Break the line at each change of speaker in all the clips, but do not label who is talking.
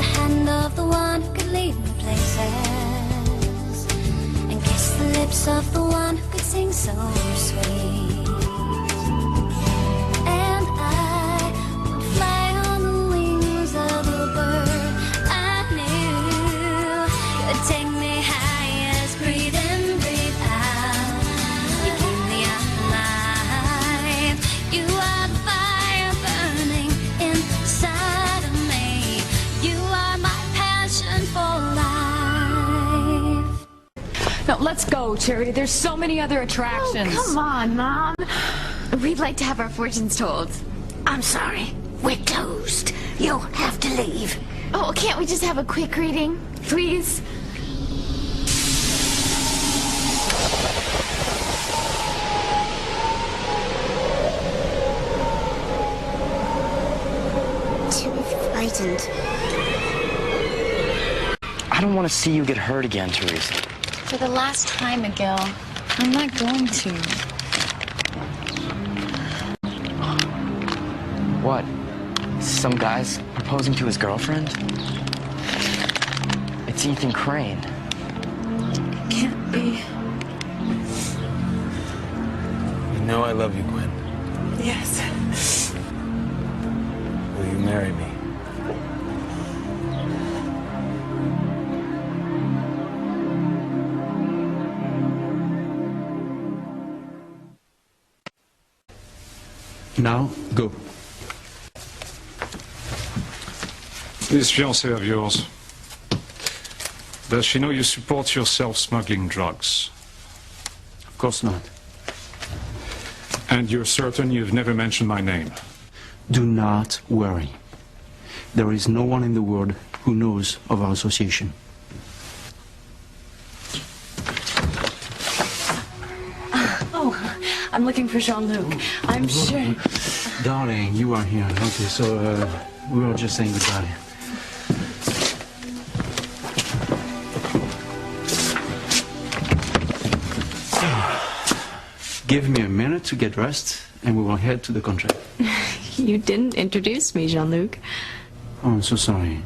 the hand of the one who could lead me places, and kiss the lips of the one who could sing so sweet. And I would fly on the wings of a bird I knew could take me high as breathe in, breathe out. You keep me alive. You are the fire burning inside of me. You are my passion for life.
No, let's go, Charity. There's so many other attractions.
Oh, come on, Mom. We'd like to have our fortunes told.
I'm sorry. We're closed. You'll have to leave.
Oh, can't we just have a quick reading? Please?
Too frightened.
I don't want to see you get hurt again, Teresa.
For the last time, Miguel. I'm not going to.
What? Some guy's proposing to his girlfriend? It's Ethan Crane.
Can't be.
You know I love you, Gwen.
Yes.
Will you marry me?
Now, go.
This fiancée of yours, does she know you support yourself smuggling drugs?
Of course not.
And you're certain you've never mentioned my name?
Do not worry. There is no one in the world who knows of our association.
I'm looking for Jean-Luc. I'm sure.
Darling, you are here. Okay, so we were just saying goodbye. Give me a minute to get dressed, and we will head to the contract.
You didn't introduce me, Jean-Luc.
Oh, I'm so sorry.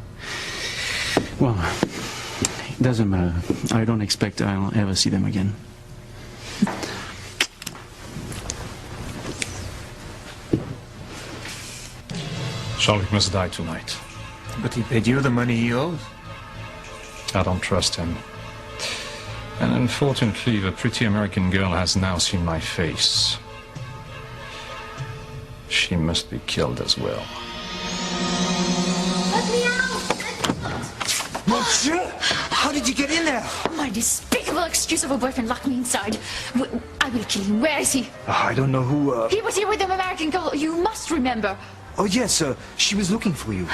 Well, it doesn't matter. I don't expect I'll ever see them again.
Jean-Luc must die tonight.
But he paid you the money he owes.
I don't trust him. And unfortunately, the pretty American girl has now seen my face. She must be killed as well.
Let me out!
Monsieur! How did you get in there?
My despicable excuse of a boyfriend locked me inside. I will kill him. Where is he?
I don't know who,
He was here with an American girl. You must remember.
Oh, yes, she was looking for you.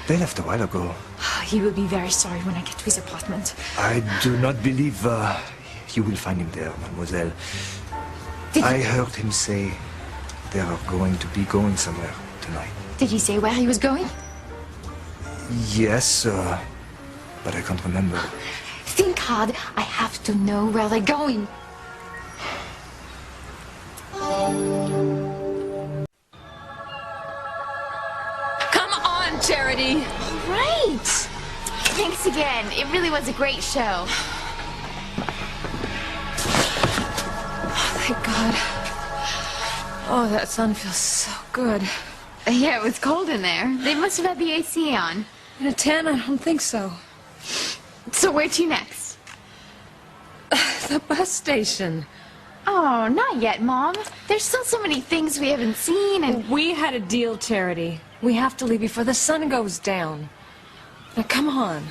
They left a while ago.
He will be very sorry when I get to his apartment.
I do not believe you will find him there, mademoiselle. I heard him say they are going to be going somewhere tonight.
Did he say where he was going?
Yes, but I can't remember.
Think hard. I have to know where they're going.
Come on, Charity.
Right. Thanks again. It really was a great show.
Thank God. Oh, that sun feels so good.
Yeah, it was cold in there. They must have had the AC on.
In a tent, I don't think so.
So where to next?
The bus station.
Oh, not yet, Mom. There's still so many things we haven't seen and...
We had a deal, Charity. We have to leave before the sun goes down. Now, come on.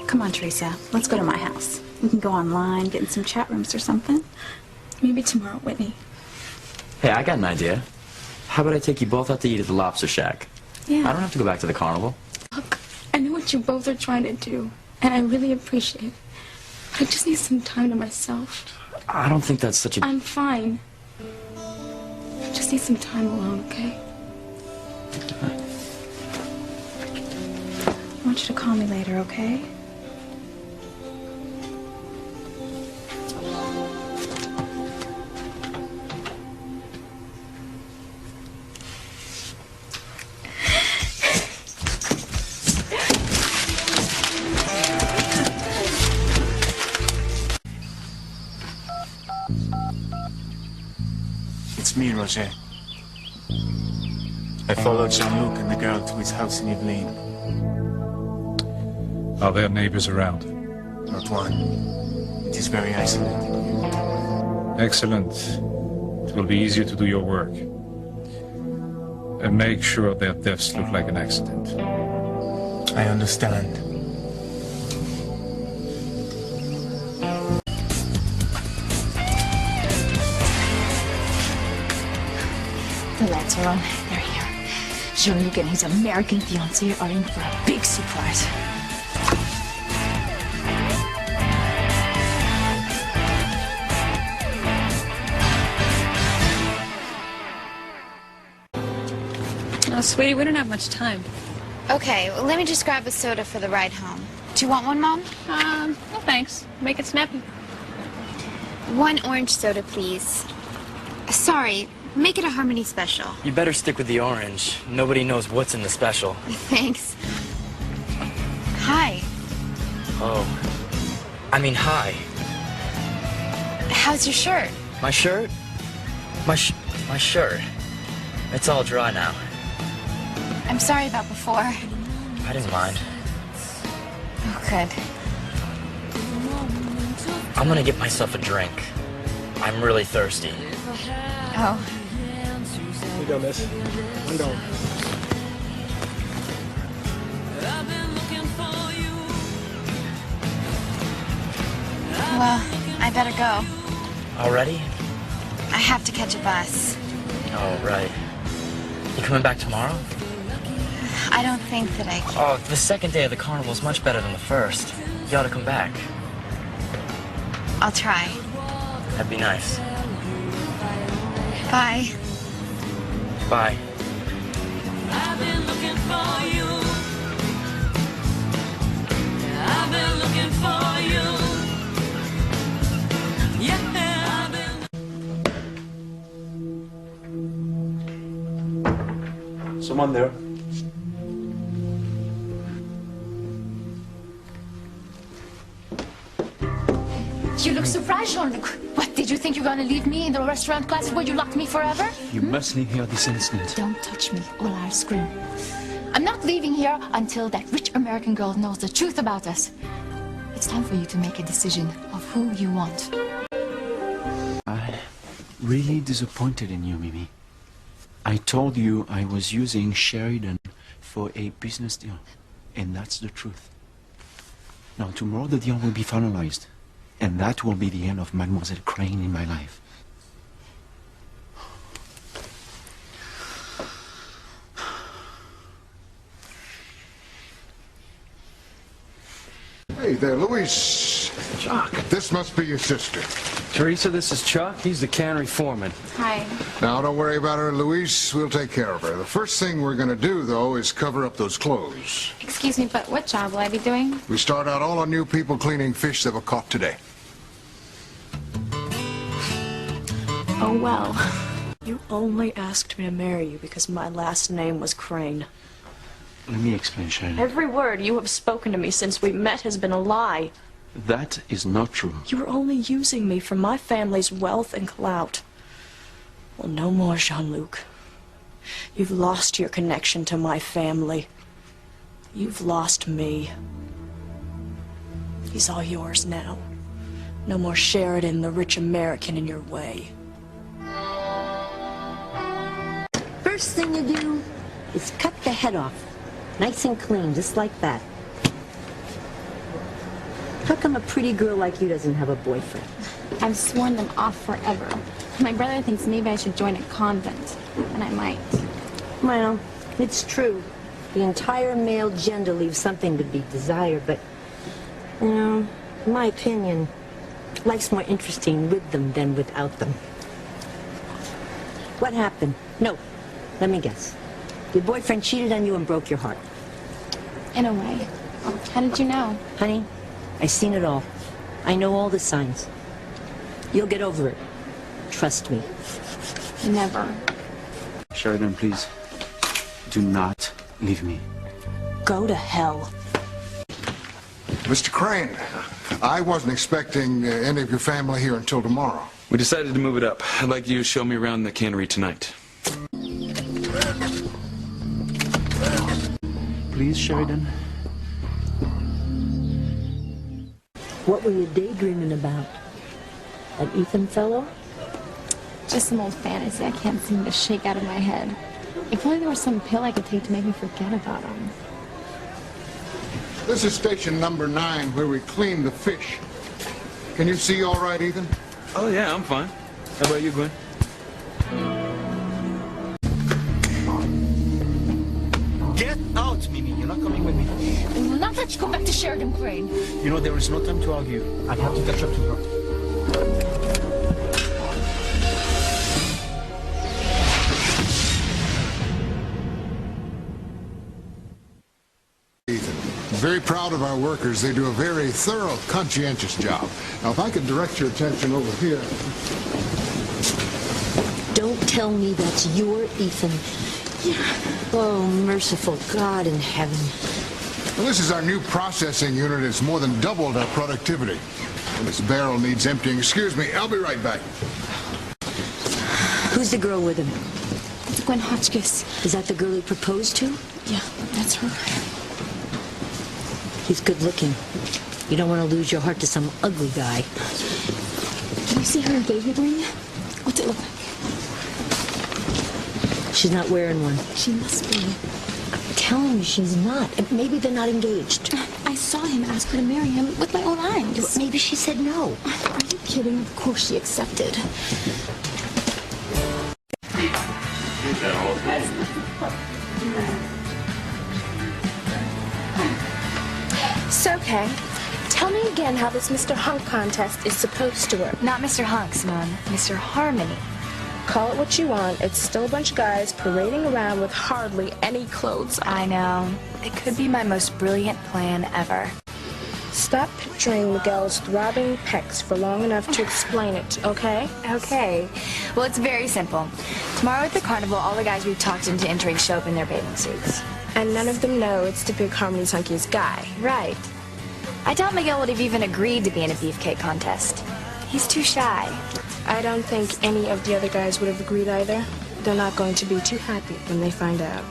Come on, Teresa. Let's go to my house. We can go online, get in some chat rooms or something. Maybe tomorrow, Whitney.
Hey, I got an idea. How about I take you both out to eat at the Lobster Shack?
Yeah.
I don't have to go back to the carnival.
Look, I know what you both are trying to do, and I really appreciate it. But I just need some time to myself.
I don't think that's such a...
I'm fine. I just need some time alone, okay? want you to call me later, okay?
It's me, Roger. I followed Jean-Luc and the girl to his house in Yvelines.
Are there neighbors around?
Not one. It is very isolated.
Excellent. It will be easier to do your work. And make sure their deaths look like an accident.
I understand.
The lights are on. They're here. Jean-Luc and his American fiancée are in for a big surprise.
Oh, sweetie, we don't have much time.
Okay, well, let me just grab a soda for the ride home. Do you want one, Mom?
No thanks. Make it snappy.
One orange soda, please. Sorry, make it a Harmony special.
You better stick with the orange. Nobody knows what's in the special.
Thanks. Hi.
Oh. I mean, hi.
How's your shirt?
My shirt? My shirt. It's all dry now.
I'm sorry about before.
I didn't mind.
Oh, good.
I'm gonna get myself a drink. I'm really thirsty.
Oh.
You go, miss. I'm going.
Well, I better go.
Already?
I have to catch a bus.
Oh, right. You coming back tomorrow?
I don't think that I can.
Oh, the second day of the carnival is much better than the first. You ought to come back.
I'll try.
That'd be nice.
Bye.
Bye.
I've been looking for you. I've been looking for you. Yeah, I've been.
Someone there.
You look surprised, Jean-Luc. What, did you think you're gonna leave me in the restaurant closet where you locked me forever?
You must leave here this instant.
Don't touch me, or I'll scream. I'm not leaving here until that rich American girl knows the truth about us. It's time for you to make a decision of who you want.
I'm really disappointed in you, Mimi. I told you I was using Sheridan for a business deal, and that's the truth. Now, tomorrow the deal will be finalized, and that will be the end of Mademoiselle Crane in my life.
Hey there, Luis.
Chuck.
This must be your sister.
Teresa, this is Chuck. He's the cannery foreman.
Hi.
Now, don't worry about her, Luis. We'll take care of her. The first thing we're going to do, though, is cover up those clothes.
Excuse me, but what job will I be doing?
We start out all our new people cleaning fish that were caught today.
Oh, well. You only asked me to marry you because my last name was Crane.
Let me explain, Sheridan.
Every word you have spoken to me since we met has been a lie.
That is not true.
You were only using me for my family's wealth and clout. Well, no more, Jean-Luc. You've lost your connection to my family. You've lost me. He's all yours now. No more Sheridan, the rich American, in your way.
First thing you do is cut the head off. Nice and clean, just like that. How come a pretty girl like you doesn't have a boyfriend?
I've sworn them off forever. My brother thinks maybe I should join a convent, and I might.
Well, it's true. The entire male gender leaves something to be desired, but, you know, in my opinion, life's more interesting with them than without them. What happened? No, let me guess. Your boyfriend cheated on you and broke your heart.
In a way. How did you know?
Honey, I've seen it all. I know all the signs. You'll get over it. Trust me.
Never.
Sheridan, please. Do not leave me.
Go to hell.
Mr. Crane, I wasn't expecting any of your family here until tomorrow.
We decided to move it up. I'd like you to show me around the cannery tonight.
Please, Sheridan.
What were you daydreaming about? That Ethan fellow?
Just some old fantasy I can't seem to shake out of my head. If only there was some pill I could take to make me forget about him.
This is station number 9 where we clean the fish. Can you see all right, Ethan?
Oh, yeah, I'm fine. How about you, Gwen?
Get out, Mimi. You're not coming with me.
I will not let you go back to Sheridan Crane.
You know, there is no time to argue. I have to catch up to her.
Very proud of our workers. They do a very thorough, conscientious job. Now, if I could direct your attention over here.
Don't tell me that's your Ethan. Oh, merciful God in heaven.
Well, this is our new processing unit. It's more than doubled our productivity. And this barrel needs emptying. Excuse me, I'll be right back.
Who's the girl with him?
It's Gwen Hotchkiss.
Is that the girl he proposed to?
Yeah, that's her.
He's good looking. You don't want to lose your heart to some ugly guy.
Can you see her engagement ring? What's it look like?
She's not wearing one.
She must be.
Tell him she's not. Maybe they're not engaged.
I saw him ask her to marry him with my own eyes.
Maybe she said no.
Are you kidding? Of course she accepted.
So, okay. Tell me again how this Mr. Hunk contest is supposed to work.
Not Mr. Hunk, Simone. Mr. Harmony.
Call it what you want. It's still a bunch of guys parading around with hardly any clothes on.
I know. It could be my most brilliant plan ever.
Stop picturing Miguel's throbbing pecs for long enough to explain it, okay?
Okay. Well, it's very simple. Tomorrow at the carnival, all the guys we've talked into entering show up in their bathing suits.
And none of them know it's to pick Harmony's Hunky's guy.
Right. I doubt Miguel would have even agreed to be in a beefcake contest. He's too shy.
I don't think any of the other guys would have agreed either. They're not going to be too happy when they find out.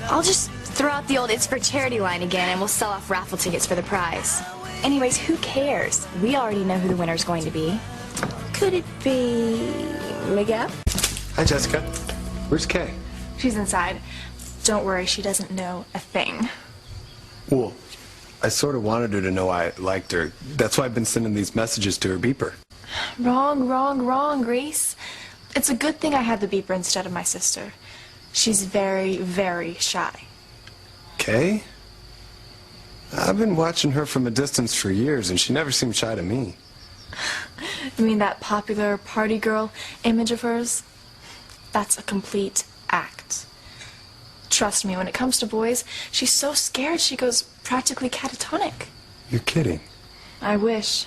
I'll just throw out the old "it's for charity" line again, and we'll sell off raffle tickets for the prize. Anyways, who cares? We already know who the winner's going to be.
Could it be Miguel?
Hi, Jessica. Where's Kay?
She's inside. Don't worry, she doesn't know a thing.
Well, I sort of wanted her to know I liked her. That's why I've been sending these messages to her beeper.
Wrong, Grace. It's a good thing I had the beeper instead of my sister. She's very, very shy.
Kay? I've been watching her from a distance for years, and she never seemed shy to me.
You mean that popular party girl image of hers? That's a complete act. Trust me, when it comes to boys, she's so scared she goes practically catatonic.
You're kidding.
I wish.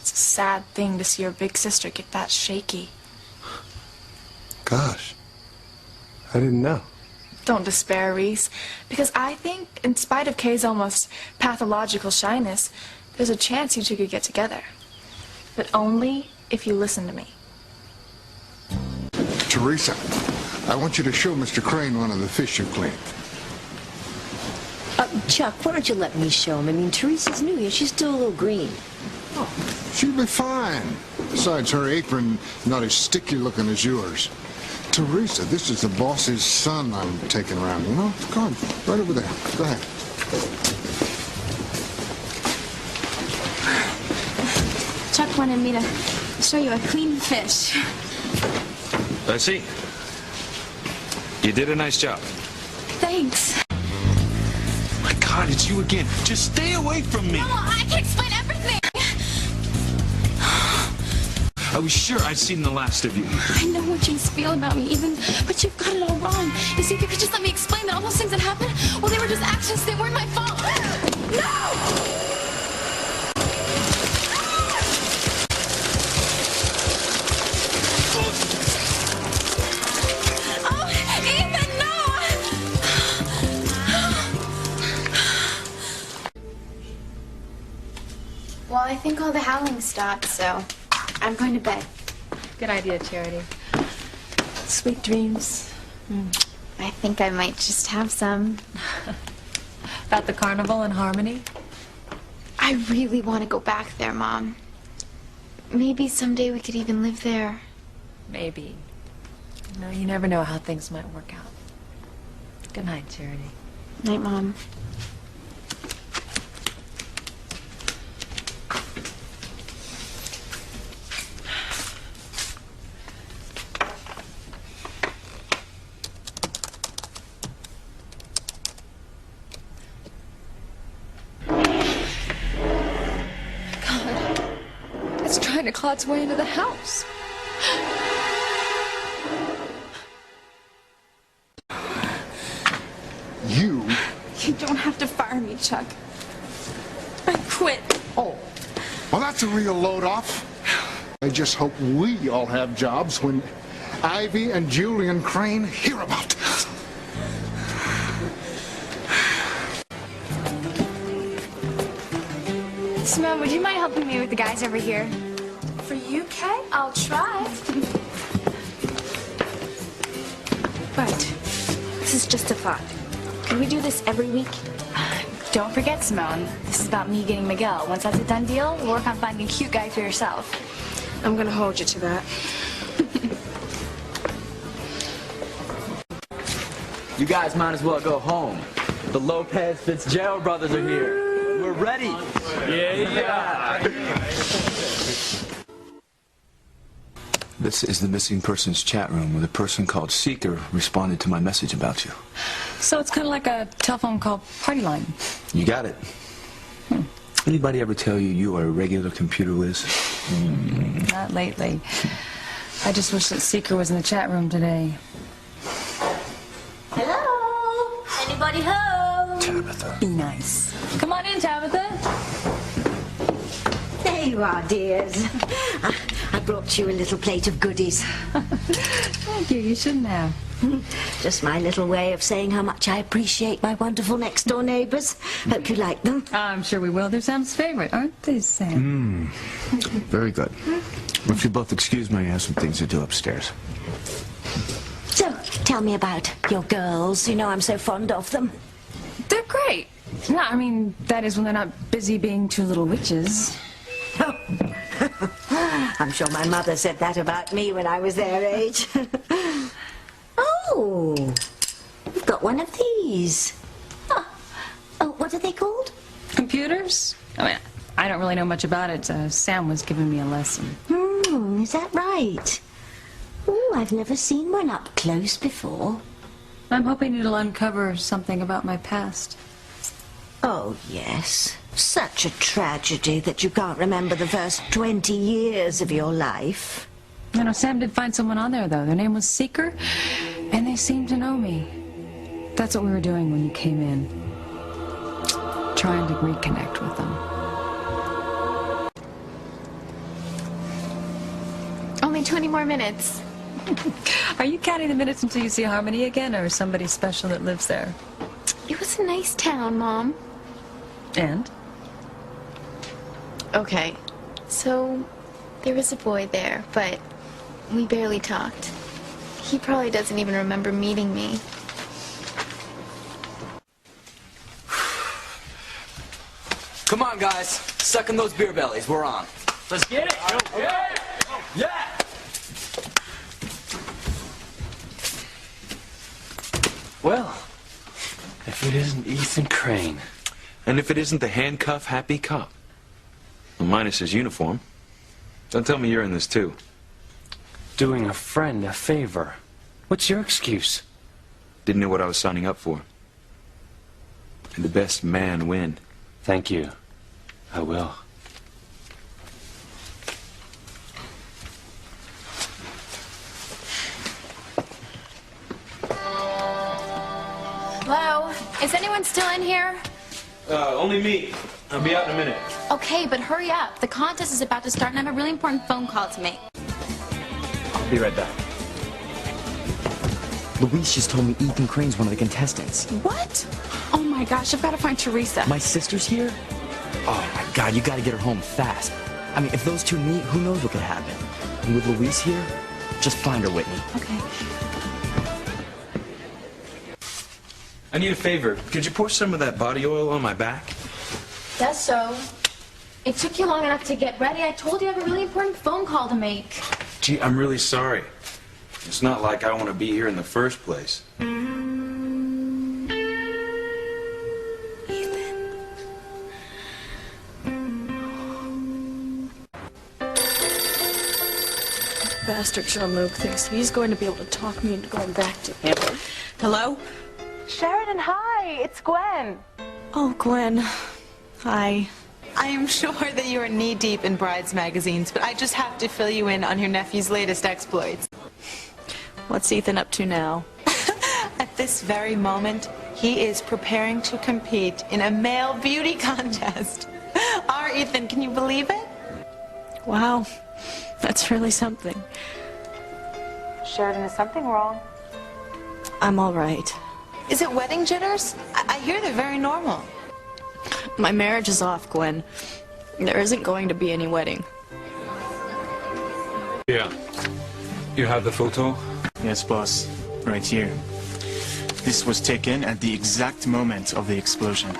It's a sad thing to see your big sister get that shaky.
Gosh. I didn't know.
Don't despair, Reese, because I think, in spite of Kay's almost pathological shyness, there's a chance you two could get together. But only if you listen to me.
Teresa, I want you to show Mr. Crane one of the fish you cleaned.
Chuck, why don't you let me show him? I mean, Teresa's new here. She's still a little green.
Oh, she'll be fine. Besides, her apron not as sticky looking as yours. Teresa, this is the boss's son I'm taking around, you know? Come on, right over there. Go ahead.
Chuck wanted me to show you a clean fish.
I see. You did a nice job.
Thanks.
My God, it's you again. Just stay away from me.
No, I can explain everything.
I was sure I'd seen the last of you.
I know what you feel about me, but you've got it all wrong. You see, if you could just let me explain that all those things that happened, well, they were just actions. They weren't my fault.
I think all the howling stopped, so I'm going to bed.
Good idea, Charity. Sweet dreams.
I think I might just have some.
About the carnival and Harmony?
I really want to go back there, Mom. Maybe someday we could even live there.
Maybe. No, you never know how things might work out. Good night, Charity.
Night, Mom.
It's trying to claw its way into the house.
You don't have to fire me, Chuck. I quit.
Oh, well, that's a real load off. I just hope we all have jobs when Ivy and Julian Crane hear about this.
Simone, would you mind helping me with the guys over here?
For you, Kay? I'll try.
But this is just a thought. Could we do this every week? Don't forget, Simone. This is about me getting Miguel. Once that's a done deal, we'll work on finding a cute guy for yourself.
I'm gonna hold you to that.
You guys might as well go home. The Lopez Fitzgerald brothers are here. We're ready. Yeah.
This is the missing persons chat room where the person called Seeker responded to my message about you.
So it's kind of like a telephone call party line.
You got it. Anybody ever tell you you are a regular computer whiz?
Not lately. I just wish that Seeker was in the chat room today.
Hello? Anybody home?
Tabitha.
Be nice. Come on in, Tabitha.
There you are, dears. I brought you a little plate of goodies.
Thank you. You shouldn't have.
Just my little way of saying how much I appreciate my wonderful next-door neighbors. Hope you like them.
I'm sure we will. They're Sam's favorite, aren't they, Sam?
Very good. If you both excuse me, I have some things to do upstairs.
So, tell me about your girls. You know I'm so fond of them.
They're great. No, I mean, that is when they're not busy being two little witches.
I'm sure my mother said that about me when I was their age. Oh, you've got one of these. Oh, what are they called?
Computers? I mean, I don't really know much about it. Sam was giving me a lesson.
Is that right? Oh, I've never seen one up close before.
I'm hoping it'll uncover something about my past.
Oh, yes. Such a tragedy that you can't remember the first 20 years of your life.
You know, Sam did find someone on there, though. Their name was Seeker, and they seemed to know me. That's what we were doing when you came in. Trying to reconnect with them.
Only 20 more minutes.
Are you counting the minutes until you see Harmony again, or somebody special that lives there?
It was a nice town, Mom.
And?
Okay, so there was a boy there, but we barely talked. He probably doesn't even remember meeting me.
Come on, guys. Suck in those beer bellies. We're on. Let's get it. Yeah. Yeah.
Well, if it isn't Ethan Crane.
And if it isn't the handcuff happy cop. Well, minus his uniform. Don't tell me you're in this too.
Doing a friend a favor. What's your excuse?
Didn't know what I was signing up for. And the best man win.
Thank you. I will.
Hello? Is anyone still in here?
Only me. I'll be out in a minute.
Okay, but hurry up. The contest is about to start and I have a really important phone call to make.
I'll be right back. Louise just told me Ethan Crane's one of the contestants.
What? Oh my gosh, I've got to find Teresa.
My sister's here? Oh my God, you gotta get her home fast. I mean, if those two meet, who knows what could happen? And with Louise here, just find her, Whitney.
Okay.
I need a favor. Could you pour some of that body oil on my back?
That's so. It took you long enough to get ready. I told you I have a really important phone call to make.
Gee, I'm really sorry. It's not like I want to be here in the first place.
Bastard Jean-Luc thinks he's going to be able to talk me into going back to him. Hello?
Sheridan, hi. It's Gwen.
Oh, Gwen. Hi.
I am sure that you are knee-deep in Brides magazines, but I just have to fill you in on your nephew's latest exploits.
What's Ethan up to now?
At this very moment, he is preparing to compete in a male beauty contest. Our Ethan, can you believe it?
Wow. That's really something.
Sheridan, is something wrong?
I'm all right.
Is it wedding jitters? I hear they're very normal.
My marriage is off, Gwen. There isn't going to be any wedding.
Yeah. You have the photo?
Yes, boss. Right here. This was taken at the exact moment of the explosion.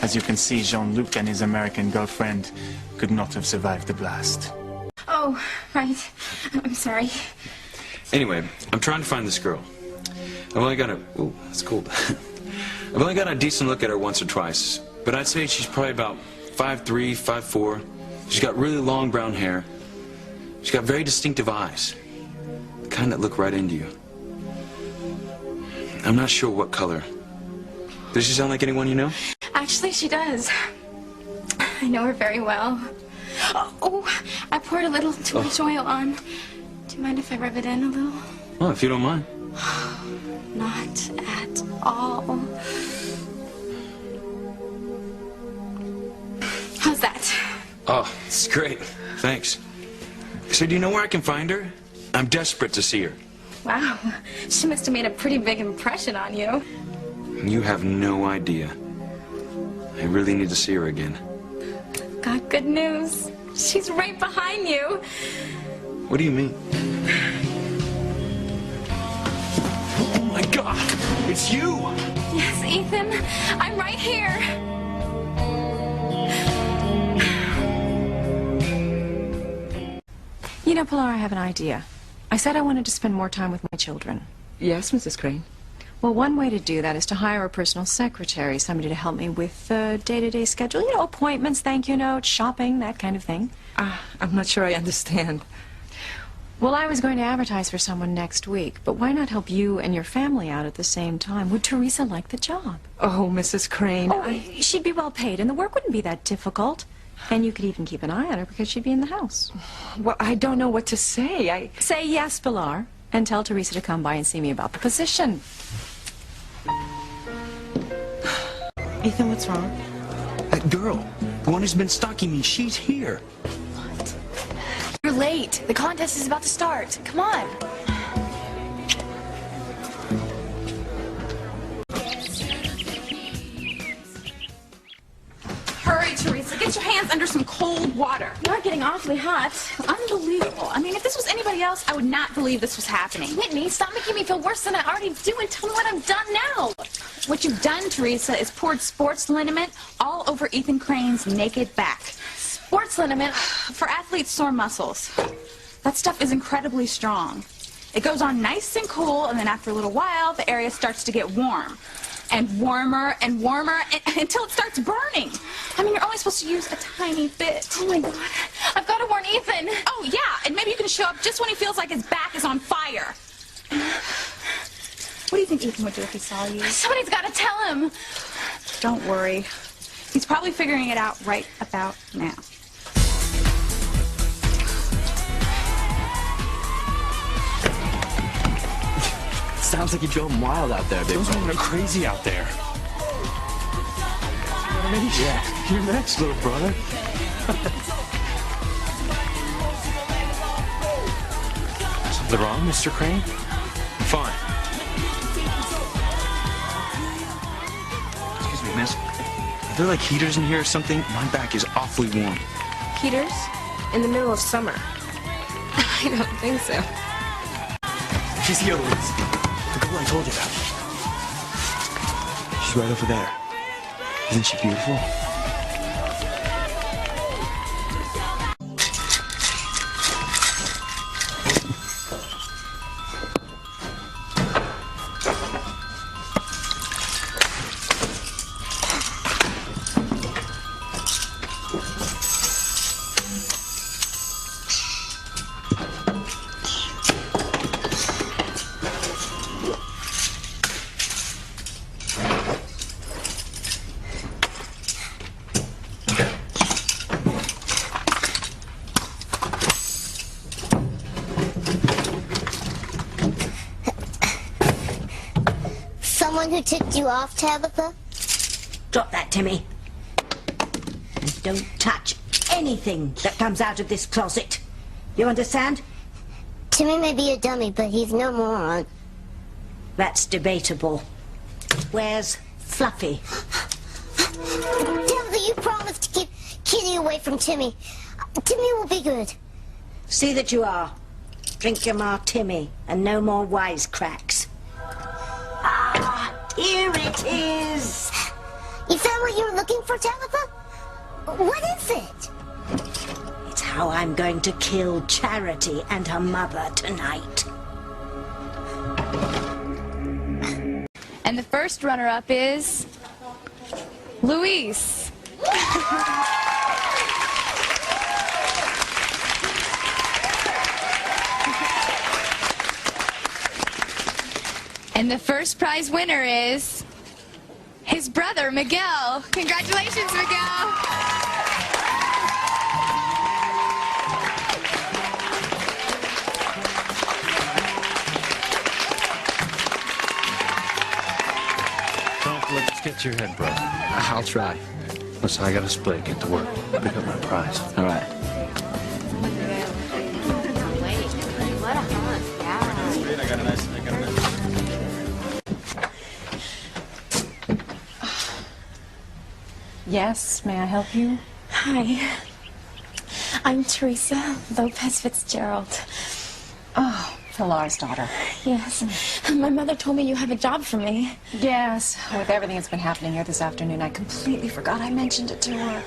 As you can see, Jean-Luc and his American girlfriend could not have survived the blast.
Oh, right. I'm sorry.
Anyway, I'm trying to find this girl. I've only got a... Ooh, that's cold. I've only got a decent look at her once or twice, but I'd say she's probably about 5'3", 5'4". She's got really long brown hair. She's got very distinctive eyes, the kind that look right into you. I'm not sure what color. Does she sound like anyone you know?
Actually, she does. I know her very well. Oh, I poured a little too much oil on. Do you mind if I rub it in a little?
Oh, if you don't mind.
Not at all. How's that?
Oh, it's great. Thanks. So do you know where I can find her? I'm desperate to see her.
Wow, she must have made a pretty big impression on you.
You have no idea. I really need to see her again.
Got good news. She's right behind you.
What do you mean? Oh my God! It's you!
Yes, Ethan. I'm right here.
You know, Pilar, I have an idea. I said I wanted to spend more time with my children.
Yes, Mrs. Crane.
Well, one way to do that is to hire a personal secretary, somebody to help me with the day-to-day schedule. You know, appointments, thank you notes, shopping, that kind of thing.
I'm not sure I understand.
Well, I was going to advertise for someone next week, but why not help you and your family out at the same time? Would Teresa like the job?
Oh, Mrs. Crane.
Oh, she'd be well paid, and the work wouldn't be that difficult. And you could even keep an eye on her because she'd be in the house.
Well, I don't know what to say.
Say yes, Pilar, and tell Teresa to come by and see me about the position.
Ethan, what's wrong?
That girl, the one who's been stalking me, she's here.
You're late. The contest is about to start. Come on.
Hurry, Teresa. Get your hands under some cold water.
You're getting awfully hot.
Unbelievable. I mean, if this was anybody else, I would not believe this was happening.
Whitney, stop making me feel worse than I already do and tell me what I've done now.
What you've done, Teresa, is poured sports liniment all over Ethan Crane's naked back.
Sports liniment?
For athletes' sore muscles. That stuff is incredibly strong. It goes on nice and cool, and then after a little while, the area starts to get warm. And warmer and warmer until it starts burning. I mean, you're only supposed to use a tiny bit.
Oh, my God. I've got to warn Ethan.
Oh, yeah, and maybe you can show up just when he feels like his back is on fire. What do you think Ethan would do if he saw you?
Somebody's got to tell him.
Don't worry. He's probably figuring it out right about now.
Sounds like you drove him wild out there, big
Those
brother.
women are crazy out there.
Yeah, you're next, little brother.
Something wrong, Mr. Crane?
I'm fine.
Excuse me, miss.
Are there like heaters in here or something? My back is awfully warm.
Heaters? In the middle of summer. I don't think so.
She's here, Louise. The girl I told you about. She's right over there. Isn't she beautiful?
Someone who tipped you off, Tabitha?
Drop that, Timmy. And don't touch anything that comes out of this closet. You understand?
Timmy may be a dummy, but he's no moron.
That's debatable. Where's Fluffy?
Tabitha, you promised to keep Kitty away from Timmy. Timmy will be good.
See that you are. Drink your Timmy, and no more wisecracks. Ah, here it is.
You found what you were looking for, Tabitha? What is it?
It's how I'm going to kill Charity and her mother tonight.
And the first runner-up is Luis. And the first prize winner is his brother, Miguel. Congratulations, Miguel.
Don't let us get to your head, bro. I'll try. Listen, I gotta split, get to work, pick up my prize. All right.
What a hunt, yeah.
I got a nice.
Yes, may I help you?
Hi. I'm Teresa Lopez Fitzgerald.
Oh, Pilar's daughter.
Yes. My mother told me you have a job for me.
Yes, with everything that's been happening here this afternoon, I completely forgot I mentioned it to her.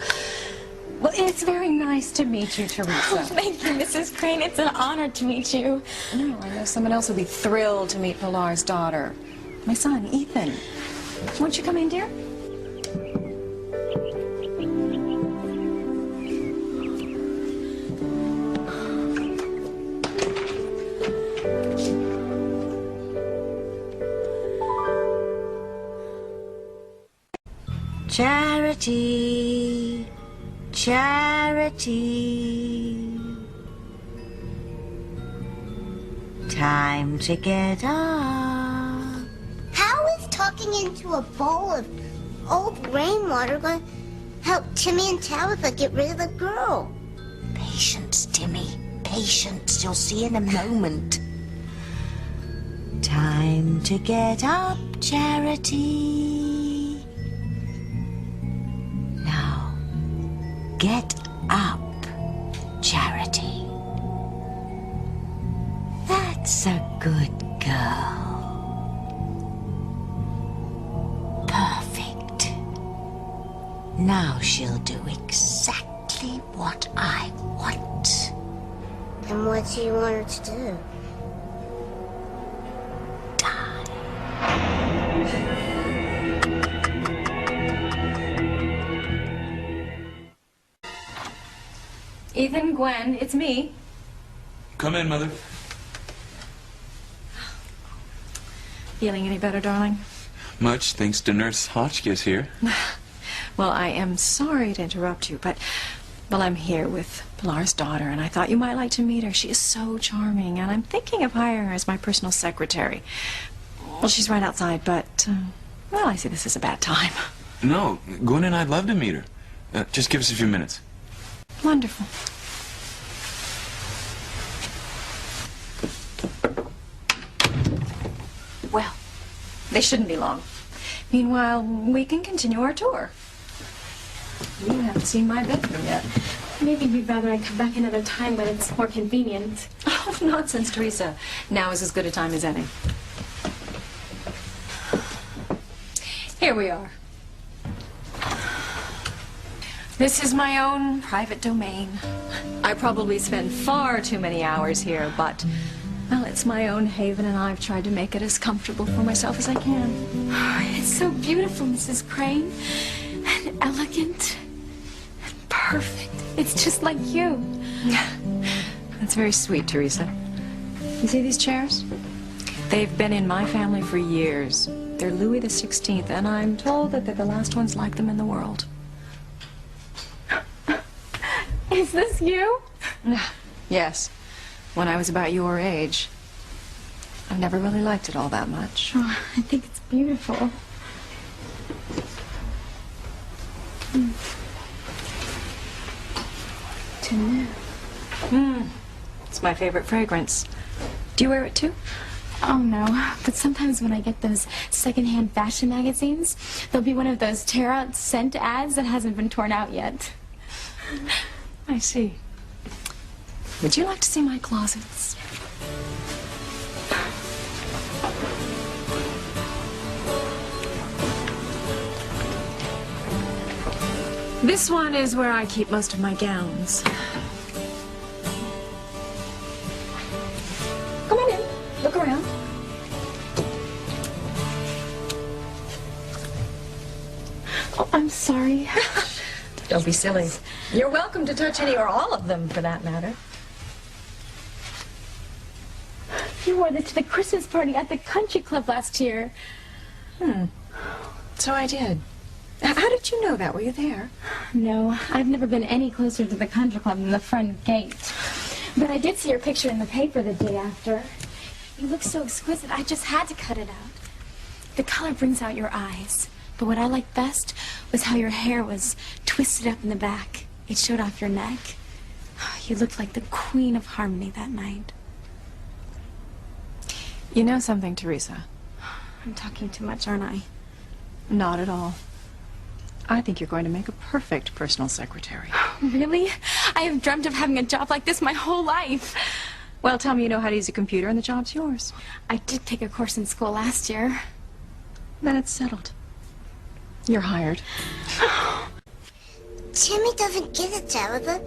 Well, it's very nice to meet you, Teresa.
Oh, thank you, Mrs. Crane. It's an honor to meet you.
No, I know someone else would be thrilled to meet Pilar's daughter. My son, Ethan. Won't you come in, dear?
Charity, Charity. Time to get up.
How is talking into a bowl of old rainwater going to help Timmy and Tabitha get rid of the girl?
Patience, Timmy. Patience. You'll see in a moment. Time to get up, Charity. Now, get up, Charity. That's a good girl. Perfect. Now she'll do exactly what I want.
And what do you want her to do?
Ethan, Gwen, it's me.
Come in, Mother.
Feeling any better, darling?
Much thanks to Nurse Hotchkiss here.
Well, I am sorry to interrupt you, but, well, I'm here with Pilar's daughter, and I thought you might like to meet her. She is so charming, and I'm thinking of hiring her as my personal secretary. Well, she's right outside, but, well, I see this is a bad time.
No, Gwen and I'd love to meet her. Just give us a few minutes.
Wonderful. Well, they shouldn't be long. Meanwhile, we can continue our tour. You haven't seen my bedroom yet.
Maybe you'd rather I come back another time when it's more convenient.
Oh, nonsense, Teresa. Now is as good a time as any. Here we are. This is my own private domain. I probably spend far too many hours here, but, well, it's my own haven, and I've tried to make it as comfortable for myself as I can.
It's so beautiful, Mrs. Crane. And elegant. And perfect. It's just like you.
That's very sweet, Teresa. You see these chairs? They've been in my family for years. They're Louis XVI, and I'm told that they're the last ones like them in the world.
Is this you?
Yes. When I was about your age. I've never really liked it all that much.
Oh, I think it's beautiful.
It's my favorite fragrance. Do you wear it too?
Oh, no. But sometimes when I get those secondhand fashion magazines, there'll be one of those tear-out scent ads that hasn't been torn out yet.
I see. Would you like to see my closets? This one is where I keep most of my gowns. Come on in. Look around.
Oh, I'm sorry.
Don't be silly. You're welcome to touch any or all of them, for that matter.
You wore this to the Christmas party at the country club last year.
So I did. How did you know that? Were you there?
No, I've never been any closer to the country club than the front gate. But I did see your picture in the paper the day after. You look so exquisite, I just had to cut it out. The color brings out your eyes. But what I liked best was how your hair was twisted up in the back. It showed off your neck. You looked like the queen of harmony that night.
You know something, Teresa?
I'm talking too much, aren't I?
Not at all. I think you're going to make a perfect personal secretary.
Really? I have dreamt of having a job like this my whole life.
Well, tell me you know how to use a computer and the job's yours.
I did take a course in school last year.
Then it's settled. You're hired.
Timmy doesn't get it, Tabitha.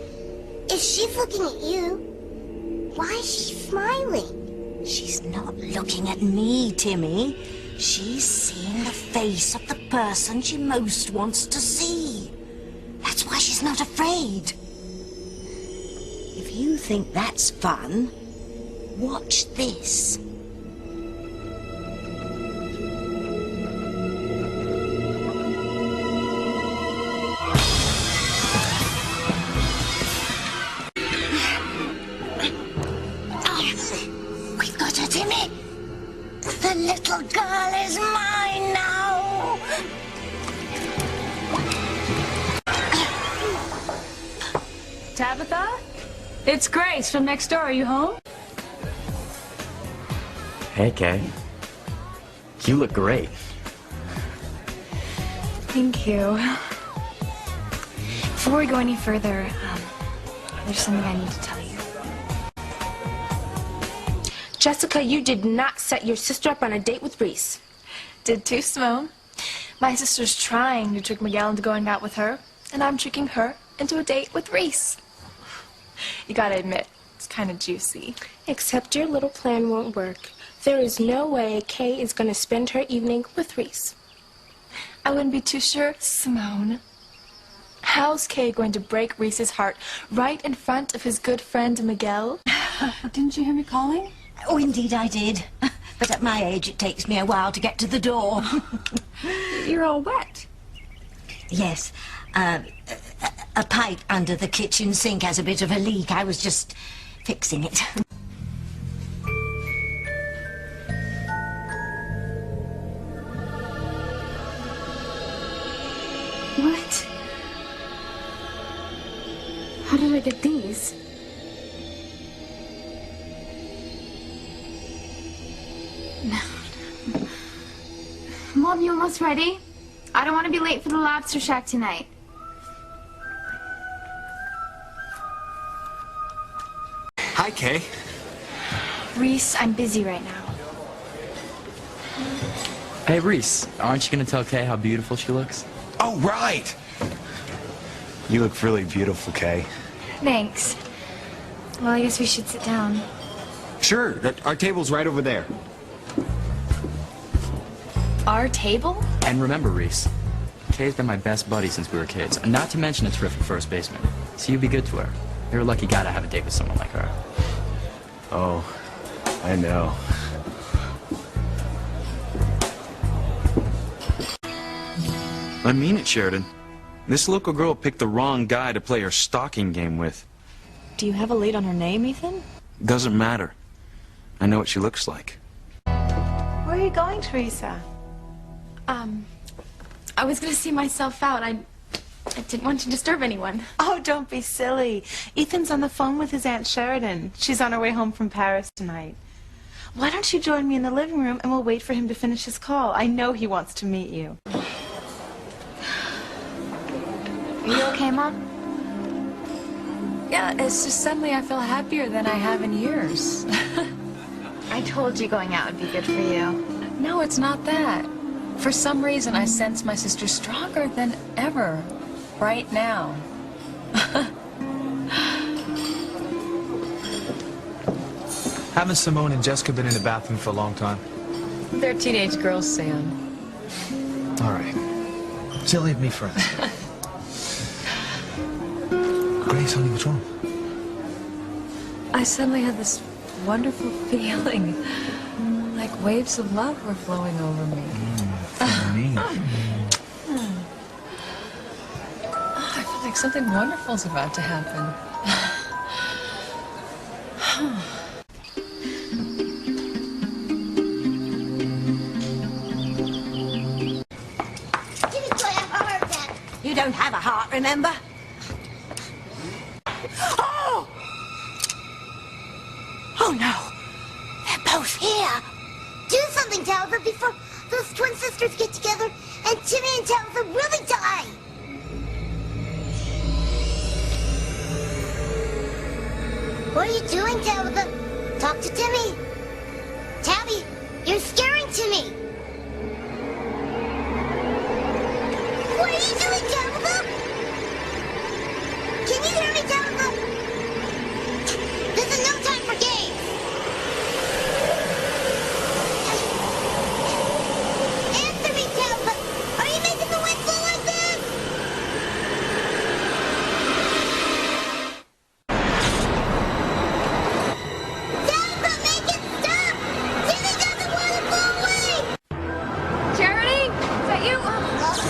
If she's looking at you, why is she smiling?
She's not looking at me, Timmy. She's seeing the face of the person she most wants to see. That's why she's not afraid. If you think that's fun, watch this.
We've got her, Timmy. The little girl is mine now.
Tabitha? It's Grace from next door. Are you home?
Hey, Kay. You look great.
Thank you. Before we go any further, there's something I need to tell you. Jessica, you did not set your sister up on a date with Reese.
Did too, Simone. My sister's trying to trick Miguel into going out with her, and I'm tricking her into a date with Reese. You gotta admit, it's kind of juicy.
Except your little plan won't work. There is no way Kay is going to spend her evening with Reese.
I wouldn't be too sure, Simone. How's Kay going to break Reese's heart right in front of his good friend Miguel?
Didn't you hear me calling?
Oh, indeed I did. But at my age, it takes me a while to get to the door.
You're all wet.
Yes. A pipe under the kitchen sink has a bit of a leak. I was just fixing it.
What? How did I get these?
Mom, you almost ready? I don't want to be late for the lobster shack tonight.
Kay.
Reese, I'm busy right now.
Hey, Reese, aren't you gonna tell Kay how beautiful she looks?
Oh, right! You look really beautiful, Kay.
Thanks. Well, I guess we should sit down.
Sure, our table's right over there.
Our table?
And remember, Reese, Kay's been my best buddy since we were kids, and not to mention a terrific first baseman. So you be good to her. You're a lucky guy to have a date with someone like her.
Oh, I know.
I mean it, Sheridan. This local girl picked the wrong guy to play her stalking game with.
Do you have a lead on her name, Ethan?
Doesn't matter. I know what she looks like.
Where are you going, Teresa?
I was gonna see myself out. I didn't want to disturb anyone.
Oh, don't be silly. Ethan's on the phone with his Aunt Sheridan. She's on her way home from Paris tonight. Why don't you join me in the living room and we'll wait for him to finish his call? I know he wants to meet you.
Are you okay, Mom?
Yeah, it's just suddenly I feel happier than I have in years.
I told you going out would be good for you.
No, it's not that. For some reason, I sense my sister stronger than ever right now.
Haven't Simone and Jessica been in the bathroom for a long time?
They're teenage girls, Sam.
All right. Still leave me friends. Grace, honey, what's wrong?
I suddenly had this wonderful feeling, like waves of love were flowing over me. Oh, I feel like something wonderful's about to happen.
You don't have a heart, remember? Oh! Oh no! They're both here!
Do something, Tabitha, before those twin sisters get together and Timmy and Tabitha really die! What are you doing, Tabitha? Talk to Timmy. Tabby, you're scaring Timmy. What are you doing, Tabitha? Can you hear me, Tabitha? This is no time for games. Answer me, Tabitha. Are you making the wind blow like this? Tabitha, make it stop! Timmy doesn't want to go away!
Charity? Is that you?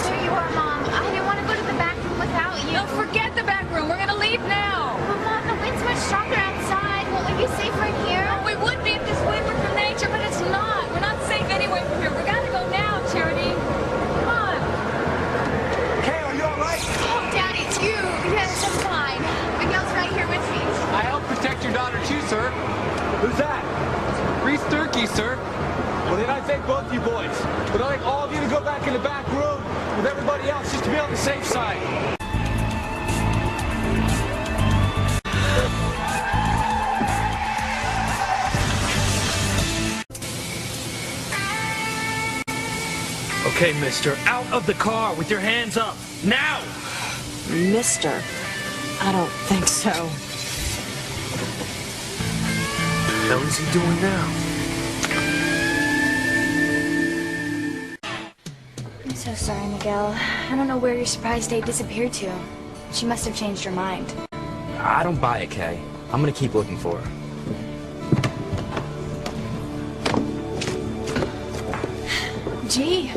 There you are, Mom. I didn't want to go to the back room without you.
No, forget the back room. We're gonna leave now.
But Mom, the wind's much stronger outside. Won't we be safe right here?
We would be if this wind were from nature, but it's not. We're not safe anyway from here. We gotta go now, Charity. Come on.
Kay, are you all right?
Oh, Daddy, it's you. Yes, I'm fine. Miguel's right here with me.
I help protect your daughter too, sir. Who's that? Reese Turkey, sir. Well, then I thank both you boys. But I'd like all of you to go back in the back room with everybody else just to be on the safe side.
Okay, mister, out of the car with your hands up. Now!
Mister, I don't think so.
What the hell is he doing now?
I'm so sorry, Miguel. I don't know where your surprise date disappeared to. She must have changed her mind.
I don't buy it, Kay. I'm gonna keep looking for her.
Gee,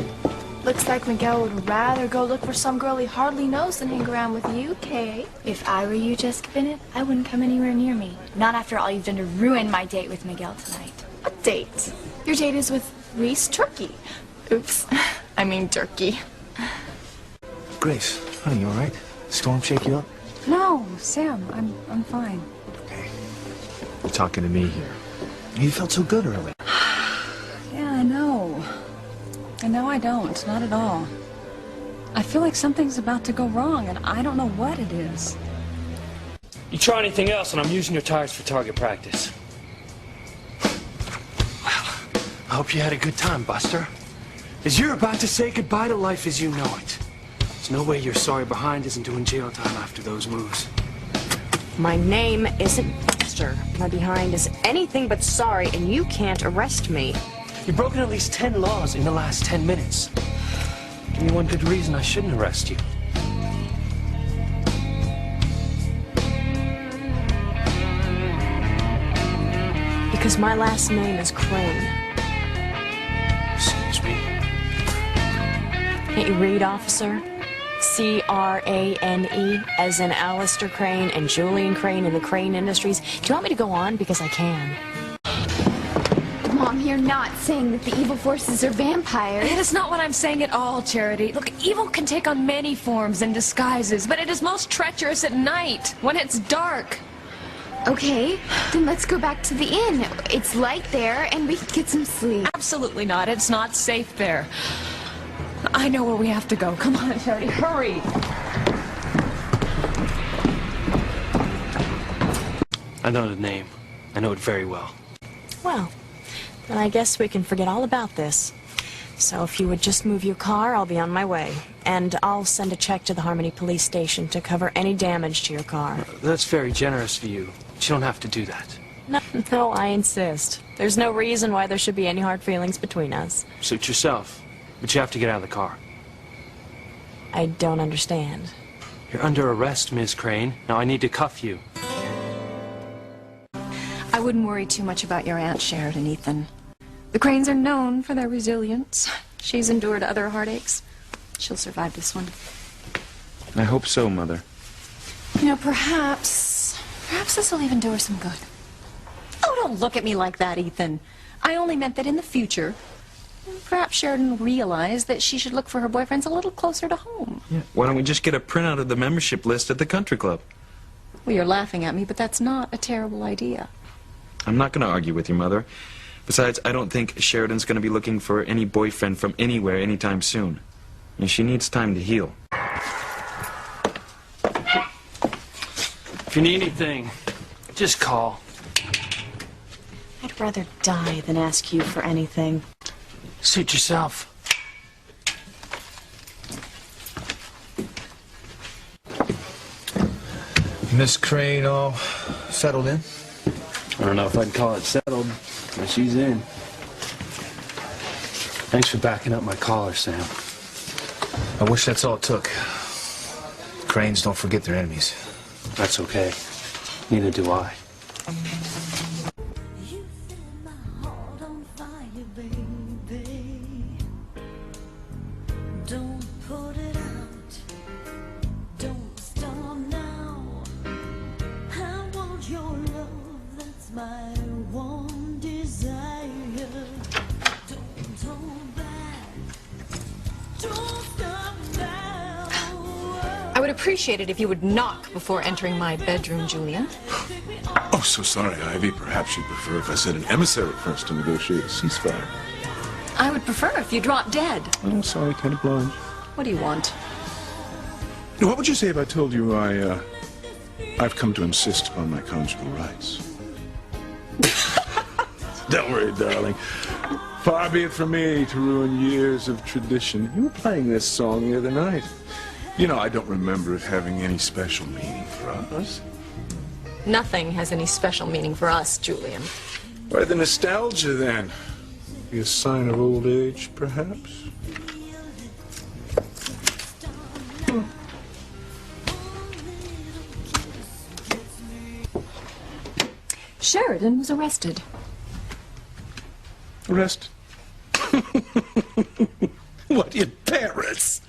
looks like Miguel would rather go look for some girl he hardly knows than hang around with you, Kay.
If I were you, Jessica Bennett, I wouldn't come anywhere near me. Not after all you've done to ruin my date with Miguel tonight.
What date? Your date is with Reese Turkey. Oops. I mean Turkey.
Grace, honey, you all right? Storm shake you up?
No, Sam, I'm fine.
You're talking to me here. You felt so good earlier.
Yeah, I know. And now I don't, not at all. I feel like something's about to go wrong, and I don't know what it is.
You try anything else, and I'm using your tires for target practice.
I hope you had a good time, Buster. As you're about to say goodbye to life as you know it. There's no way your sorry behind isn't doing jail time after those moves.
My name isn't Buster. My behind is anything but sorry, and you can't arrest me.
You've broken at least 10 laws in the last 10 minutes. Give me one good reason I shouldn't arrest you.
Because my last name is Crane.
Excuse me?
Can't you read, officer? C-R-A-N-E, as in Alistair Crane and Julian Crane in the Crane Industries. Do you want me to go on? Because I can.
Mom, you're not saying that the evil forces are vampires.
It is not what I'm saying at all, Charity. Look, evil can take on many forms and disguises, but it is most treacherous at night, when it's dark.
Okay, then let's go back to the inn. It's light there, and we can get some sleep.
Absolutely not. It's not safe there. I know where we have to go. Come on, Charity, hurry.
I know the name. I know it very well.
Well, then I guess we can forget all about this. So if you would just move your car, I'll be on my way. And I'll send a check to the Harmony Police Station to cover any damage to your car.
That's very generous of you. But you don't have to do that.
No, I insist. There's no reason why there should be any hard feelings between us.
Suit yourself. But you have to get out of the car.
I don't understand.
You're under arrest, Miss Crane. Now I need to cuff you.
I wouldn't worry too much about your Aunt Sheridan, Ethan. The Cranes are known for their resilience. She's endured other heartaches. She'll survive this one.
I hope so, Mother.
You know, perhaps this will even do her some good. Oh, don't look at me like that, Ethan. I only meant that in the future, perhaps Sheridan will realize that she should look for her boyfriends a little closer to home.
Yeah. Why don't we just get a printout of the membership list at the country club?
Well, you're laughing at me, but that's not a terrible idea.
I'm not going to argue with your mother. Besides, I don't think Sheridan's going to be looking for any boyfriend from anywhere anytime soon. And she needs time to heal.
If you need anything, just call.
I'd rather die than ask you for anything.
Suit yourself.
Miss Crane all settled in?
I don't know if I'd call it settled, but she's in. Thanks for backing up my collar, Sam.
I wish that's all it took. Cranes don't forget their enemies.
That's okay. Neither do I.
I would appreciate it if you would knock before entering my bedroom, Julian.
Oh, so sorry, Ivy. Perhaps you'd prefer if I sent an emissary first to negotiate a ceasefire.
I would prefer if you dropped dead.
Oh, sorry, can't oblige.
What do you want?
What would you say if I told you I've come to insist upon my conjugal rights? Don't worry, darling. Far be it from me to ruin years of tradition. You were playing this song the other night. You know, I don't remember it having any special meaning for us.
Nothing has any special meaning for us, Julian.
Why, the nostalgia, then? Be a sign of old age, perhaps?
Sheridan was arrested.
Arrested? What, in Paris?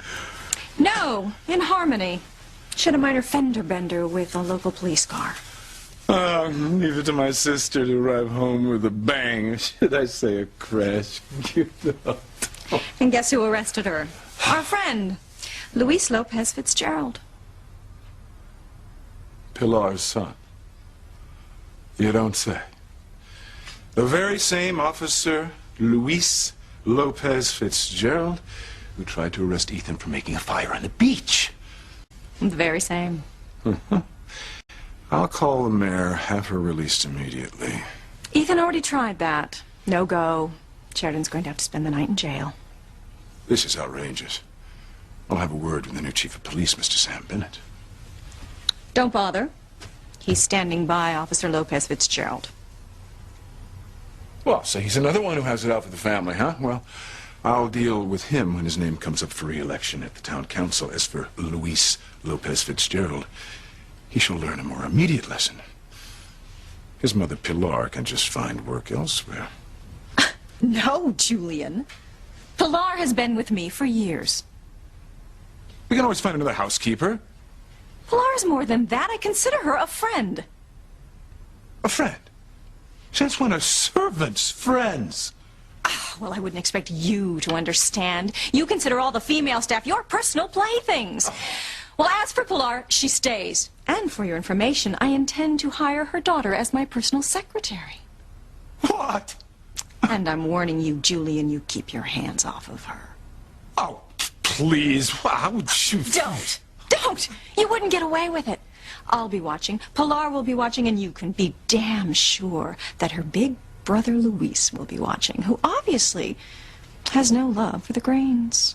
No, in Harmony. She had a minor fender bender with a local police car.
Leave it to my sister to arrive home with a bang. Should I say a crash? You know.
And guess who arrested her? Our friend, Luis Lopez Fitzgerald.
Pilar's son. You don't say. The very same officer, Luis Lopez Fitzgerald, who tried to arrest Ethan for making a fire on the beach.
The very same.
I'll call the mayor, have her released immediately.
Ethan already tried that. No go. Sheridan's going to have to spend the night in jail.
This is outrageous. I'll have a word with the new chief of police, Mr. Sam Bennett.
Don't bother. He's standing by Officer Lopez Fitzgerald.
Well, so he's another one who has it out for the family, huh? Well, I'll deal with him when his name comes up for re-election at the town council. As for Luis Lopez Fitzgerald, he shall learn a more immediate lesson. His mother, Pilar, can just find work elsewhere.
No, Julian. Pilar has been with me for years.
We can always find another housekeeper.
Pilar's more than that. I consider her a friend.
A friend? Since when are servants friends?
Well, I wouldn't expect you to understand. You consider all the female staff your personal playthings. Well, as for Pilar, she stays. And for your information, I intend to hire her daughter as my personal secretary.
What?
And I'm warning you, Julian, you keep your hands off of her.
Oh, please. How would you...
Don't! You wouldn't get away with it. I'll be watching, Pilar will be watching, and you can be damn sure that her big brother Luis will be watching, who obviously has no love for the Grains.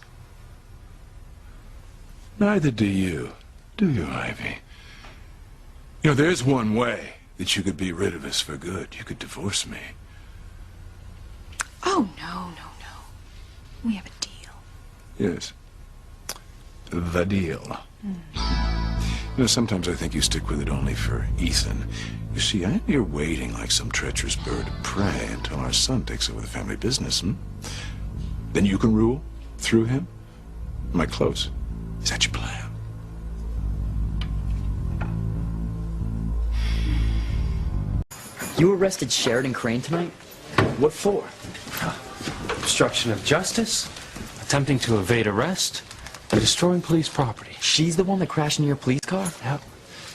Neither do you, Ivy? You know, there's one way that you could be rid of us for good. You could divorce me.
Oh, no. We have a deal.
Yes. The deal. You know, sometimes I think you stick with it only for Ethan. You see, I am here waiting like some treacherous bird of prey until our son takes over the family business, Then you can rule through him? Am I close? Is that your plan?
You arrested Sheridan Crane tonight? What for?
Obstruction of justice, attempting to evade arrest, and destroying police property.
She's the one that crashed into your police car?
Yep.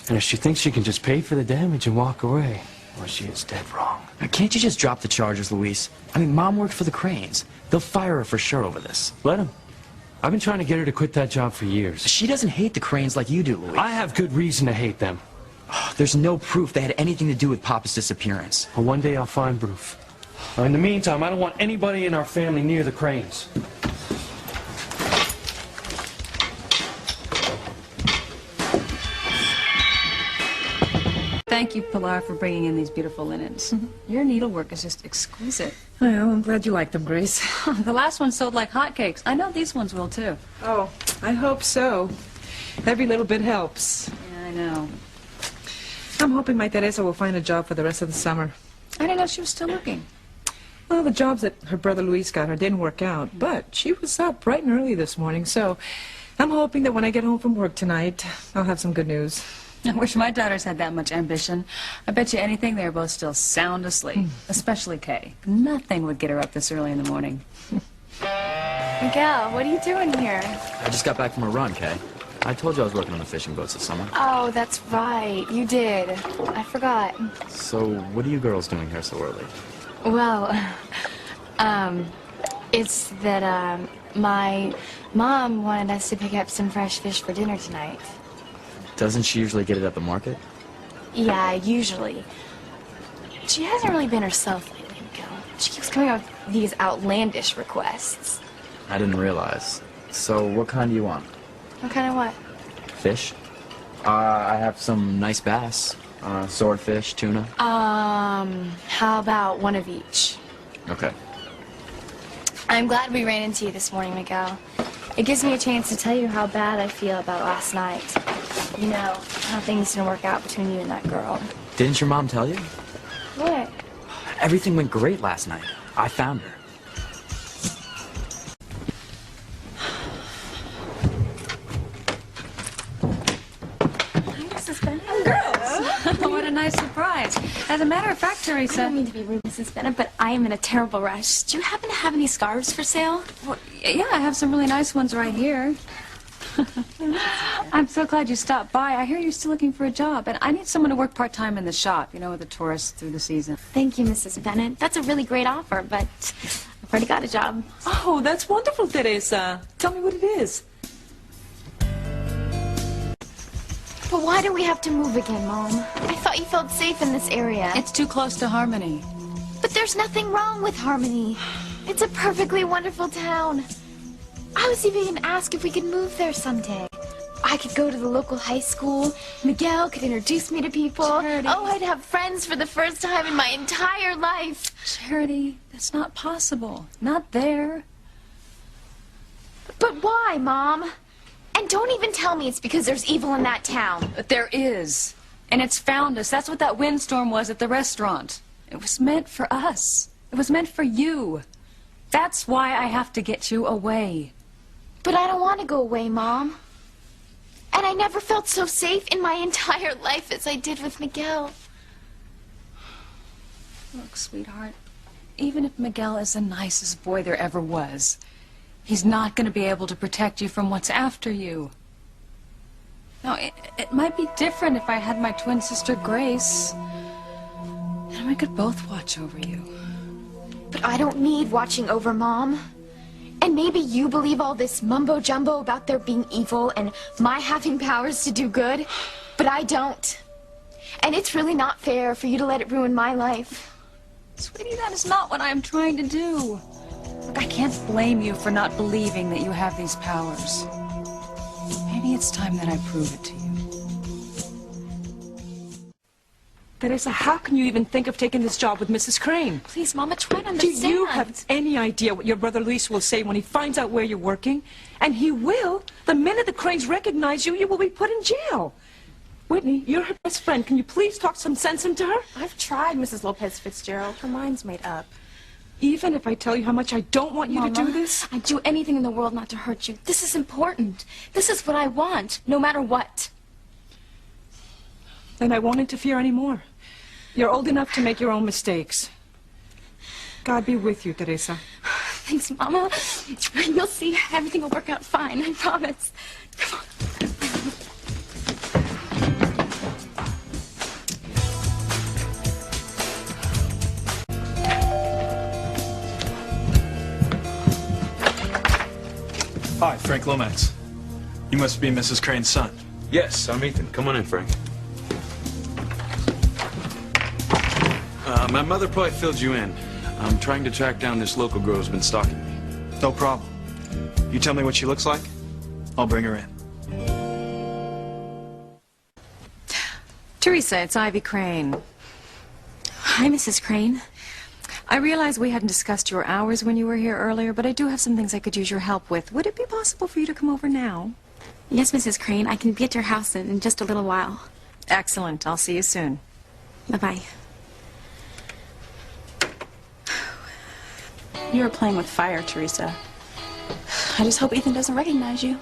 And if she thinks she can just pay for the damage and walk away, well, she is dead wrong.
Now, can't you just drop the charges, Luis? I mean, Mom worked for the Cranes. They'll fire her for sure over this.
Let him. I've been trying to get her to quit that job for years.
She doesn't hate the Cranes like you do, Luis.
I have good reason to hate them.
There's no proof they had anything to do with Papa's disappearance.
Well, one day I'll find proof. In the meantime, I don't want anybody in our family near the Cranes.
Thank you, Pilar, for bringing in these beautiful linens. Your needlework is just exquisite.
Well, I'm glad you like them, Grace.
The last one sold like hotcakes. I know these ones will, too.
Oh, I hope so. Every little bit helps.
Yeah, I know.
I'm hoping my Teresa will find a job for the rest of the summer.
I didn't know she was still looking.
Well, the jobs that her brother Luis got her didn't work out, but she was up bright and early this morning, so I'm hoping that when I get home from work tonight, I'll have some good news.
I wish my daughters had that much ambition. I bet you anything they're both still sound asleep, especially Kay. Nothing would get her up this early in the morning.
Miguel, what are you doing here?
I just got back from a run, Kay. I told you I was working on the fishing boats this summer.
Oh, that's right. You did. I forgot.
So, what are you girls doing here so early?
Well, it's that, my mom wanted us to pick up some fresh fish for dinner tonight.
Doesn't she usually get it at the market?
Yeah, usually. She hasn't really been herself lately, Miguel. She keeps coming up with these outlandish requests.
I didn't realize. So, what kind do you want?
What kind of what?
Fish? I have some nice bass. Swordfish, tuna.
How about one of each?
Okay.
I'm glad we ran into you this morning, Miguel. It gives me a chance to tell you how bad I feel about last night. You know, how things didn't work out between you and that girl.
Didn't your mom tell you?
What?
Everything went great last night. I found her.
What a nice surprise. As a matter of fact, Teresa...
I don't mean to be rude, Mrs. Bennett, but I am in a terrible rush. Do you happen to have any scarves for sale?
Well, yeah, I have some really nice ones right here. I'm so glad you stopped by. I hear you're still looking for a job, and I need someone to work part-time in the shop, you know, with the tourists through the season.
Thank you, Mrs. Bennett. That's a really great offer, but I've already got a job.
Oh, that's wonderful, Teresa. Tell me what it is.
But why do we have to move again, Mom? I thought you felt safe in this area.
It's too close to Harmony.
But there's nothing wrong with Harmony. It's a perfectly wonderful town. I was even going to ask if we could move there someday. I could go to the local high school. Miguel could introduce me to people.
Charity.
Oh, I'd have friends for the first time in my entire life.
Charity, that's not possible. Not there.
But why, Mom? And don't even tell me it's because there's evil in that town.
But there is. And it's found us. That's what that windstorm was at the restaurant. It was meant for us. It was meant for you. That's why I have to get you away.
But I don't want to go away, Mom. And I never felt so safe in my entire life as I did with Miguel.
Look, sweetheart, even if Miguel is the nicest boy there ever was, he's not going to be able to protect you from what's after you. Now, it might be different if I had my twin sister Grace. And we could both watch over you.
But I don't need watching over, Mom. And maybe you believe all this mumbo-jumbo about there being evil and my having powers to do good, but I don't. And it's really not fair for you to let it ruin my life.
Sweetie, that is not what I'm trying to do. Look, I can't blame you for not believing that you have these powers. Maybe it's time that I prove it to you.
Teresa, how can you even think of taking this job with Mrs. Crane?
Please, Mama, try to
Do
understand.
you have any idea what your brother Luis will say when he finds out where you're working? And he will. The minute the Cranes recognize you, you will be put in jail. Whitney, you're her best friend. Can you please talk some sense into her?
I've tried, Mrs. Lopez Fitzgerald. Her mind's made up.
Even if I tell you how much I don't want you to do this?
I'd do anything in the world not to hurt you. This is important. This is what I want, no matter what.
Then I won't interfere anymore. You're old enough to make your own mistakes. God be with you, Teresa.
Thanks, Mama. You'll see. Everything will work out fine. I promise. Come on.
Hi, Frank Lomax. You must be Mrs. Crane's son.
Yes, I'm Ethan. Come on in, Frank. My mother probably filled you in. I'm trying to track down this local girl who's been stalking me.
No problem. You tell me what she looks like, I'll bring her in.
Teresa, it's Ivy Crane.
Hi, Mrs. Crane.
I realize we hadn't discussed your hours when you were here earlier, but I do have some things I could use your help with. Would it be possible for you to come over now?
Yes, Mrs. Crane. I can be at your house in just a little while.
Excellent. I'll see you soon.
Bye-bye.
You were playing with fire, Teresa. I just hope Ethan doesn't recognize you.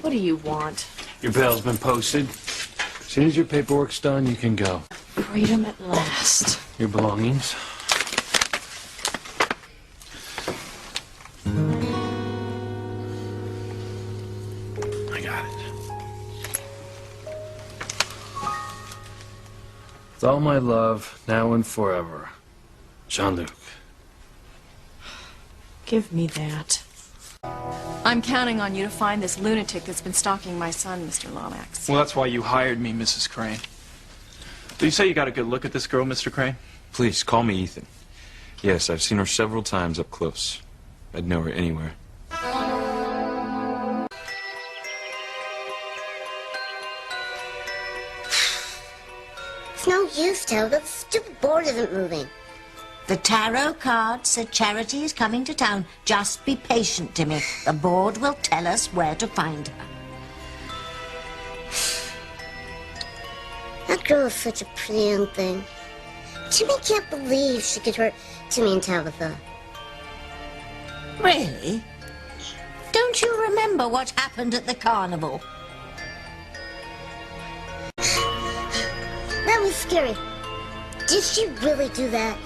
What do you want?
Your bail's been posted. As soon as your paperwork's done, you can go.
Freedom at last.
Your belongings. I got it. With all my love, now and forever, Jean-Luc.
Give me that.
I'm counting on you to find this lunatic that's been stalking my son, Mr. Lomax.
Well, that's why you hired me, Mrs. Crane. Did you say you got a good look at this girl, Mr. Crane?
Please, call me Ethan. Yes, I've seen her several times up close. I'd know her anywhere.
It's no use, Tabitha. The stupid board isn't moving.
The tarot card said Charity is coming to town. Just be patient, Timmy. The board will tell us where to find her.
That girl is such a pretty young thing. Timmy can't believe she could hurt Timmy and Tabitha.
Really? Don't you remember what happened at the carnival?
That was scary. Did she really do that?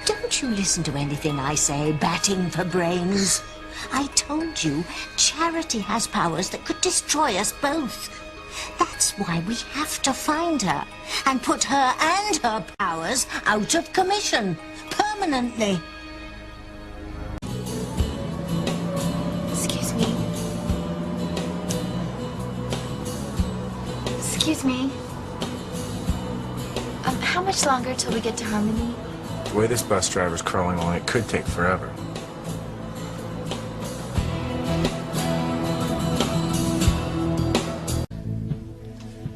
Don't you listen to anything I say, batting for brains. I told you, Charity has powers that could destroy us both. That's why we have to find her and put her and her powers out of commission, permanently.
Excuse me. Excuse me. How much longer till we get to Harmony?
The way this bus driver's crawling along, it could take forever.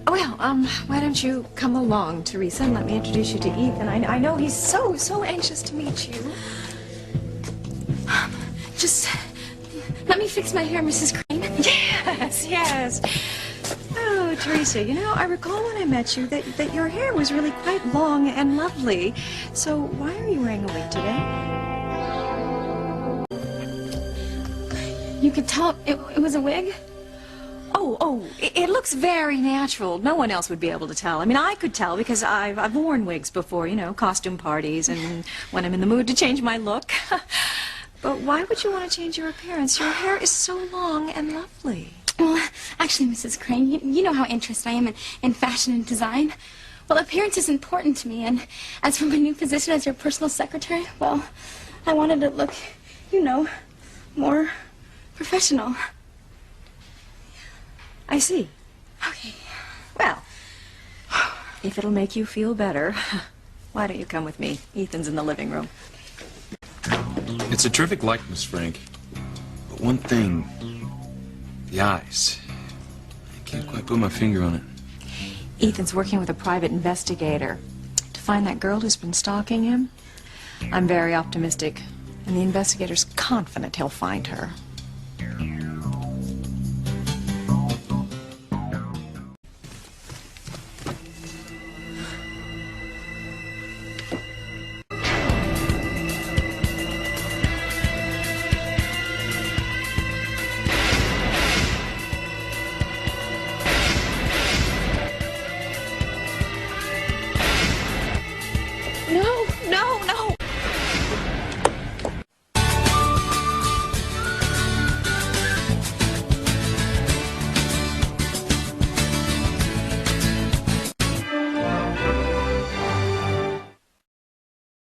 Well, why don't you come along, Teresa, and let me introduce you to Ethan. I know he's so anxious to meet you.
Just let me fix my hair, Mrs. Crane.
Yes. Oh, Teresa, you know, I recall when I met you that your hair was really quite long and lovely. So why are you wearing a wig today?
You could tell it was a wig?
It looks very natural. No one else would be able to tell. I mean, I could tell because I've worn wigs before, you know, costume parties and when I'm in the mood to change my look. But why would you want to change your appearance? Your hair is so long and lovely.
Well, actually, Mrs. Crane, you know how interested I am in fashion and design. Well, appearance is important to me, and as for my new position as your personal secretary, well, I wanted to look, you know, more professional.
I see.
Okay.
Well, if it'll make you feel better, why don't you come with me? Ethan's in the living room.
It's a terrific likeness, Frank. But one thing, the eyes. I can't quite put my finger on it.
Ethan's working with a private investigator to find that girl who's been stalking him. I'm very optimistic, and the investigator's confident he'll find her.